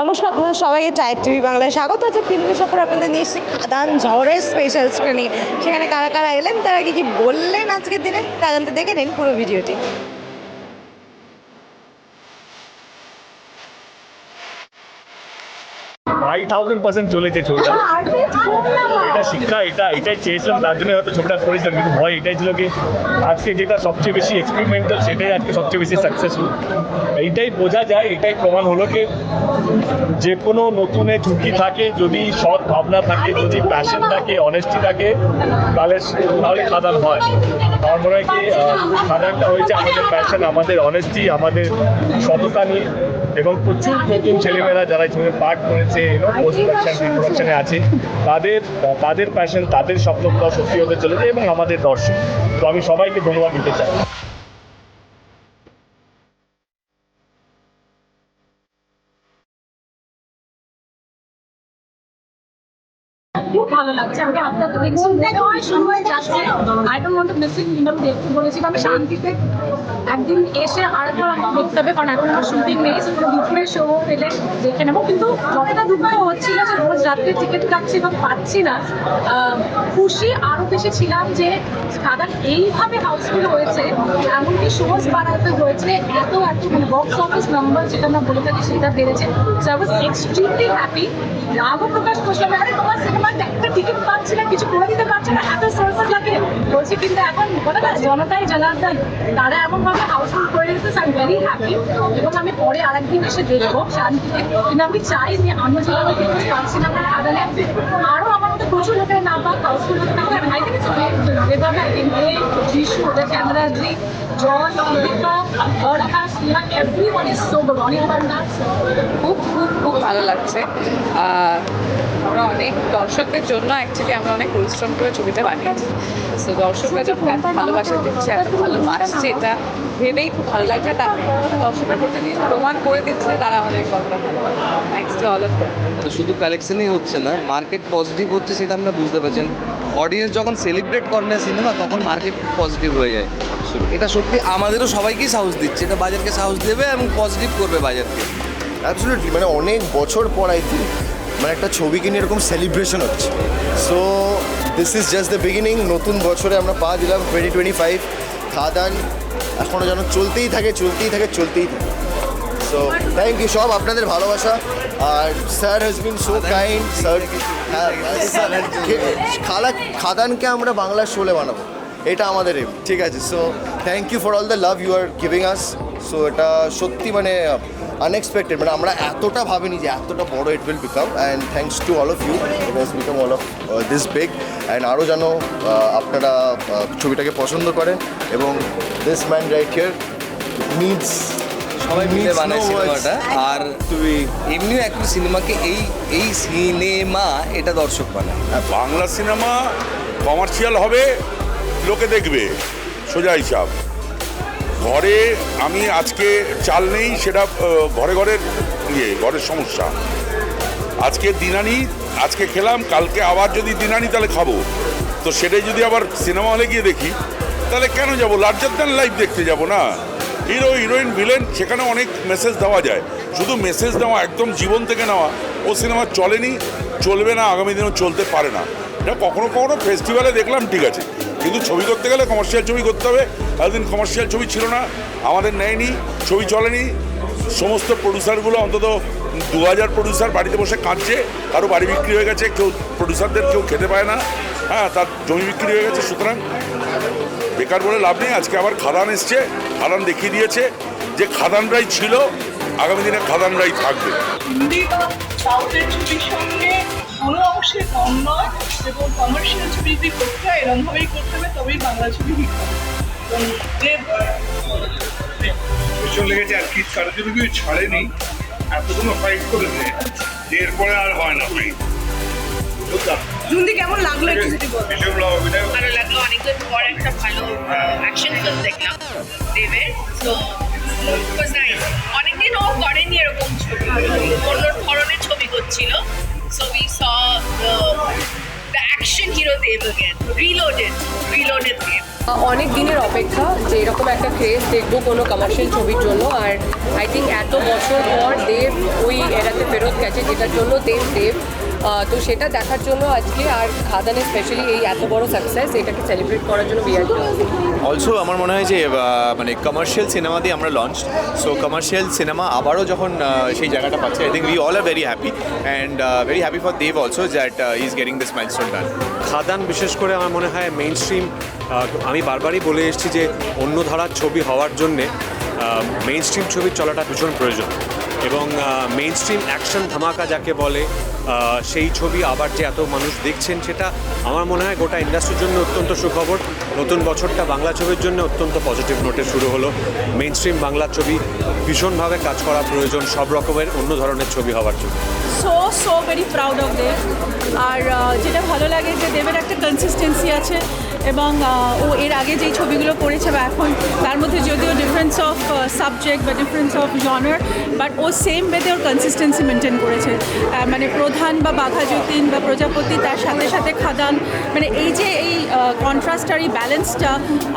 নমস্কার আপনাদের সবাইকে টাইপ টিভি বাংলায় স্বাগত আছে। ফিল্মের সফর আপনাদের নিয়ে এসেছি খাদান ঝড়ের স্পেশাল স্ক্রিনিং। সেখানে কারা কারা এলেন, তারা কি কি বললেন আজকের দিনে, তা জানতে দেখে নিন পুরো ভিডিওটি। 5000% চলেছে ছবিটা। এটা শিক্ষা, এটাই চেয়েছিলাম, তার জন্য হয়তো ছবিটা করেছিলাম। কিন্তু ভয় এটাই ছিল কি আজকে যেটা সবচেয়ে বেশি এক্সপেরিমেন্টাল সেটাই আজকে সবচেয়ে বেশি সাকসেসফুল। এইটাই বোঝা যায়, এটাই প্রমাণ হলো কি যে কোনো নতুনে ঝুঁকি থাকে, যদি সৎ ভাবনা থাকে, যদি প্যাশন থাকে, অনেস্টি থাকে, তাহলে খাদান হয়। আমার মনে হয় কি খাদানটা হয়েছে আমাদের প্যাশন, আমাদের অনেস্টি, আমাদের সততা নিয়ে। এবং প্রচুর নতুন ছেলেমেয়েরা যারা ছবি পাঠ করেছে, পোস্ট প্রোডাকশন প্রোডাকশনে আছে, তাদের প্যাশন, তাদের স্বপ্নটা সত্যি হতে চলেছে এবং আমাদের দর্শক। তো আমি সবাইকে ধন্যবাদ দিতে চাই। খুব ভালো লাগছে। আমি আপনাকে দেখছি সময় যাচ্ছে। I don't want to miss it. কিন্তু দেখতে বলেছিলাম আমি শান্তিতে একদিন এসে আরেকবার আমাকে দেখতে হবে, কারণ এখন আমার শুটিং নেই। দুপুরে শো পেলে দেখে নেবো। কিন্তু যতটা দুপুরে হচ্ছিল যে রোজ রাত্রে টিকিট কাটছি এবং পাচ্ছি না, খুশি আরও বেশি ছিলাম যে খাদান এইভাবে হাউসফুল হয়েছে, এমনকি শোজ বানাতে হয়েছে, এত মানে বক্স অফিস নাম্বার যেটা আমরা বলে থাকি সেটা বেড়েছে। So I was extremely happy. রাগও প্রকাশ করছিলাম, আরে তোমার সিনেমার একটা টিকিট পাচ্ছি না, কিছু করে দিতে পারছে না, এত সোর্সেস লাগে বলছি। কিন্তু এখন বলে না জনতাই জনার্দন, তারা এমনভাবে হাউসফুল করে রেখেছে। I am very happy. এবং আমি পরে আরেকদিন এসে দেখবো শান্তিতে। কিন্তু আমি চাই যে আমরা যেভাবে টিকিট পাচ্ছি না আমরা খাদানে আরও আমার মতো প্রচুর লোকের না পাক, হাউসফুল লোকের না পাক। আই থিঙ্ক যেভাবে যিশু, ওদের ক্যামেরাজি, জন, অমৃতা, আকাশ, এভরিওয়ান ইজ সো গুড। অনেক খুব খুব খুব ভালো লাগছে। আমরা অনেক দর্শকদের জন্য অ্যাকচুয়ালি আমরা অনেক পরিশ্রম করে ছবিটা বানিয়েছি। তো দর্শকরা যখন এত ভালোবাসা দিচ্ছে, এত ভালোবাসছে, এটা ভেবেই খুব ভালো লাগছে। তার দর্শকরা প্রতিদিন প্রমাণ করে দিচ্ছে তারা আমাদের কতটা ভালো। Thanks to all of them. তো শুধু কালেকশনই হচ্ছে না, মার্কেট পজিটিভ হচ্ছে সেটা আমরা বুঝতে পারছেন। অডিয়েন্স যখন সেলিব্রেট করে না সিনেমা, তখন মার্কেট পজিটিভ হয়ে যায়। এটা সত্যি আমাদেরও সবাইকেই সাহস দিচ্ছে, এটা বাজারকে সাহস দেবে এবং পজিটিভ করবে বাজারকে। অ্যাবসলিউটলি, মানে অনেক বছর পর আই থিঙ্ক মানে একটা ছবিকে নিয়ে এরকম সেলিব্রেশন হচ্ছে। So this is just the beginning. নতুন বছরে আমরা পা দিলাম 2025। খাদান এখনও যেন চলতেই থাকে। সো থ্যাংক ইউ সব আপনাদের ভালোবাসা। আর sir has been so kind. Sir খাদানকে আমরা বাংলার শোলে বানাবো, এটা আমাদের এম, ঠিক আছে? So thank you for all the love you are giving us. সো এটা সত্যি মানে আনএক্সপেক্টেড, মানে আমরা এতটা ভাবিনি যে এতটা বড় it will become. And thanks to all of you, it has become all of this big. And আরও যেন আপনারা ছবিটাকে পছন্দ করেন। এবং this man right here needs, সবাই মিলে বানায় সিনেমাটা। আর এমনিও একটা সিনেমাকে এই সিনেমা এটা দর্শক বানায়। বাংলা সিনেমা কমার্শিয়াল হবে, লোকে দেখবে, সোজা হিসাব। ঘরে আমি আজকে চাল নেই, সেটা ঘরের সমস্যা। আজকে দিনানি, আজকে খেলাম, কালকে আবার যদি দিনানি তাহলে খাবো। তো সেটাই যদি আবার সিনেমা হলে গিয়ে দেখি, তাহলে কেন যাবো? লার্জার দ্যান লাইফ দেখতে যাব না? হিরো হিরোইন ভিলেন, সেখানে অনেক মেসেজ দেওয়া যায়। শুধু মেসেজ দেওয়া, একদম জীবন থেকে নেওয়া, ও সিনেমা চলেনি, চলবে না, আগামী দিনেও চলতে পারে না। এটা কখনো কখনো ফেস্টিভ্যালে দেখলাম, ঠিক আছে, কিন্তু ছবি করতে গেলে কমার্শিয়াল ছবি করতে হবে। এতদিন কমার্শিয়াল ছবি ছিল না, আমাদের নেয়নি, ছবি চলেনি। সমস্ত প্রডিউসারগুলো, অন্তত 2000 প্রডিউসার বাড়িতে বসে কাঁদছে। কারো বাড়ি বিক্রি হয়ে গেছে, কেউ প্রডিউসারদের কেউ খেতে পায় না, হ্যাঁ, তার জমি বিক্রি হয়ে গেছে। সুতরাং বেকার বলে লাভ নেই। আজকে আবার খাদান এসছে, খাদান দেখিয়ে দিয়েছে যে খাদানরাই ছিল, আগামী দিনে খাদানরাই থাকবে। হিন্দি বা সাউথের ছবির সঙ্গে কোনো অংশে কম নয়। এবং কমার্শিয়াল ছবি যদি করতে হয় এরমভাবেই করতে হবে, তবেই বাংলা ছবি হিট হবে। ভীষণ লেগেছে আর কি, কারোর জন্য কেউ ছাড়েনি, এতগুলো ফাইট করেছে যে এরপরে আর হয় না ফাইট। জুন্দি কেমন লাগলো একটু যদি বল। ভালো লাগলো, অনেকদিন পর একটা ভালো অ্যাকশন ফিল্ম দেখলাম দেবের। তো অনেকদিন ও করেনি এরকম ছবি, অন্য ধরনের ছবি করছিল। So we saw the action hero Dev again, reloaded Dev. অনেক দিনের অপেক্ষা যে এরকম একটা ক্রেজ দেখবো কোনো কমার্শিয়াল ছবির জন্য। আর আই থিঙ্ক এত বছর পর দেব ওই এরাতে ফেরত গেছে, যেটার জন্য দেব তো সেটা দেখার জন্য আজকে, আর খাদানে স্পেশালি এই এত বড় সাকসেস এটাকে সেলিব্রেট করার জন্য বিআরপি। অলসো আমার মনে হয় যে মানে কমার্শিয়াল সিনেমা দিয়ে আমরা লঞ্চ, সো কমার্শিয়াল সিনেমা আবারও যখন সেই জায়গাটা পাচ্ছে, I think we all are very happy and very happy for Dev also that is getting this milestone done. Khadaan বিশেষ করে আমার মনে হয় মেইন স্ট্রিম, আমি বারবারই বলে এসেছি যে অন্য ধারার ছবি হওয়ার জন্যে মেইন স্ট্রিম ছবির চলাটা ভীষণ প্রয়োজন, এবং মেইন স্ট্রিম অ্যাকশন ধামাকা যাকে বলে সেই ছবি আবার যে এত মানুষ দেখছেন, সেটা আমার মনে হয় গোটা ইন্ডাস্ট্রির জন্য অত্যন্ত সুখবর। নতুন বছরটা বাংলা ছবির জন্য অত্যন্ত পজিটিভ নোটে শুরু হলো। মেইন স্ট্রিম বাংলা ছবি ভীষণভাবে কাজ করা প্রয়োজন সব রকমের অন্য ধরনের ছবি হওয়ার জন্য। সো ভেরি প্রাউড অফ দেব। আর যেটা ভালো লাগে যে দেবের একটা কনসিস্টেন্সি আছে, এবং ও এর আগে যেই ছবিগুলো করেছে বা এখন তার মধ্যে যদিও ডিফারেন্স অফ সাবজেক্ট বা ডিফারেন্স অফ জনার, বাট ও সেম ওয়েতে ওর কনসিস্টেন্সি মেনটেন করেছে। মানে প্রধান বা বাঘা যতীন বা প্রজাপতি, তার সাথে সাথে খাদান, মানে এই যে এই কন্ট্রাস্ট আর এই ব্যালেন্সটা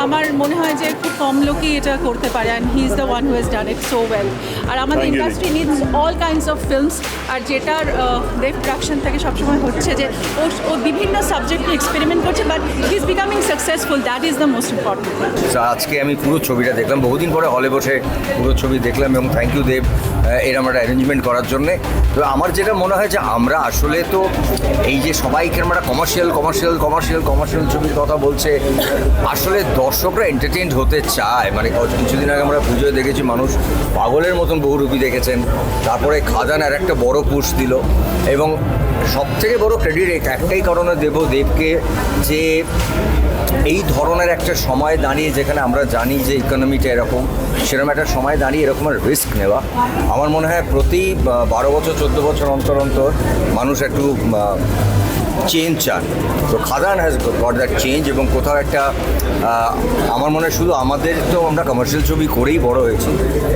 আমার মনে হয় যে খুব কম লোকই এটা করতে পারে, and he is the one who has done it so well. আর আমাদের industry needs all kinds of films, আর যেটার দেব প্রোডাকশন থেকে সবসময় হচ্ছে যে ও বিভিন্ন সাবজেক্ট নিয়ে এক্সপেরিমেন্ট করছে, but he is becoming successful, that is the most important. আজকে আমি পুরো ছবিটা দেখলাম, বহুদিন পরে হলে বসে পুরো ছবি দেখলাম, এবং থ্যাংক ইউ দেব এরকম একটা অ্যারেঞ্জমেন্ট করার জন্যে। তো আমার যেটা মনে হয় যে আমরা আসলে তো এই যে সবাইকে আমরা কমার্শিয়াল ছবির কথা বলছে, আসলে দর্শকরা এন্টারটেইনড হতে চায়। মানে কিছুদিন আগে আমরা পুজোয় দেখেছি মানুষ পাগলের মতন বহুরূপী দেখেছেন, তারপরে খাদান আর একটা বড় পুশ দিল, এবং সবথেকে বড় ক্রেডিট একটাই কারণে দেব দেবকে, যে এই ধরনের একটা সময় দাঁড়িয়ে যেখানে আমরা জানি যে ইকোনমিটা এরকম, সেরকম একটা সময় দাঁড়িয়ে এরকম রিস্ক নেওয়া, আমার মনে হয় প্রতি 12 বছর 14 বছর অন্তর অন্তর মানুষ একটু চেঞ্জ চান। তো খাদান হ্যাজ গট দ্যাট চেঞ্জ, এবং কোথাও একটা আমার মনে হয় শুধু আমাদের তো আমরা কমার্শিয়াল ছবি করেই বড় হয়েছি,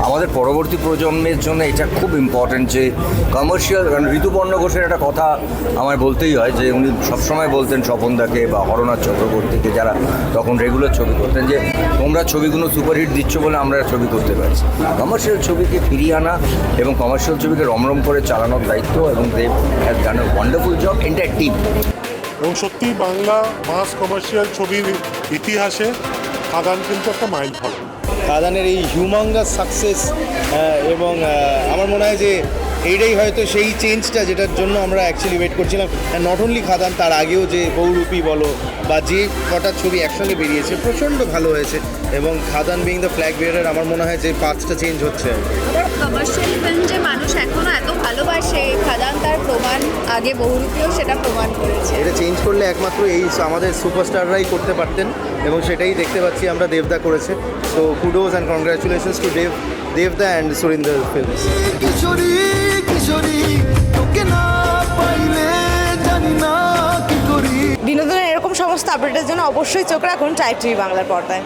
আমাদের পরবর্তী প্রজন্মের জন্য এটা খুব ইম্পর্ট্যান্ট যে কমার্শিয়াল। কারণ ঋতুপর্ণ ঘোষের একটা কথা আমার বলতেই হয় যে উনি সবসময় বলতেন স্বপনদাকে বা হরনাথ চক্রবর্তীকে, যারা তখন রেগুলার ছবি করতেন, যে তোমরা ছবিগুলো সুপারহিট দিচ্ছ বলে আমরা ছবি করতে পারছি। কমার্শিয়াল ছবিকে ফিরিয়ে আনা এবং কমার্শিয়াল ছবিকে রমরম করে চালানোর দায়িত্ব, এবং Dev has done a wonderful job, entire team. এবং সত্যি বাংলা মাস কমার্শিয়াল ছবির ইতিহাসে খাদান কিন্তু একটা মাইল ফলক। খাদানের এই হিউমাঙ্গাস সাকসেস, এবং আমার মনে হয় যে এইটাই হয়তো সেই চেঞ্জটা যেটার জন্য আমরা অ্যাকচুয়ালি ওয়েট করছিলাম। নট অনলি খাদান, তার আগেও যে বহুরূপী বলো বা যে কটা ছবি একসঙ্গে বেরিয়েছে প্রচণ্ড ভালো হয়েছে, এবং খাদান বিং দ্য ফ্ল্যাগ বিয়ারার আমার মনে হয় যে পাঁচটা চেঞ্জ হচ্ছে। কমার্শিয়াল ফিল্ম যে মানুষ এখনো এত ভালোবাসে, খাদান তার প্রমাণ, আগে বহুরূপীও সেটা প্রমাণ করেছে। এটা চেঞ্জ করলে একমাত্র এই আমাদের সুপারস্টাররাই করতে পারতেন, এবং সেটাই দেখতে পাচ্ছি আমরা, দেবদা করেছে। সো কুডোজ অ্যান্ড কংগ্রাচুলেশনস টু দেবদা অ্যান্ড সুরিন্দর ফিল্মস। বিনোদনের এরকম সমস্ত আপডেটের জন্য অবশ্যই চোখ রাখুন টাইপ টিভি বাংলার পর্দায়।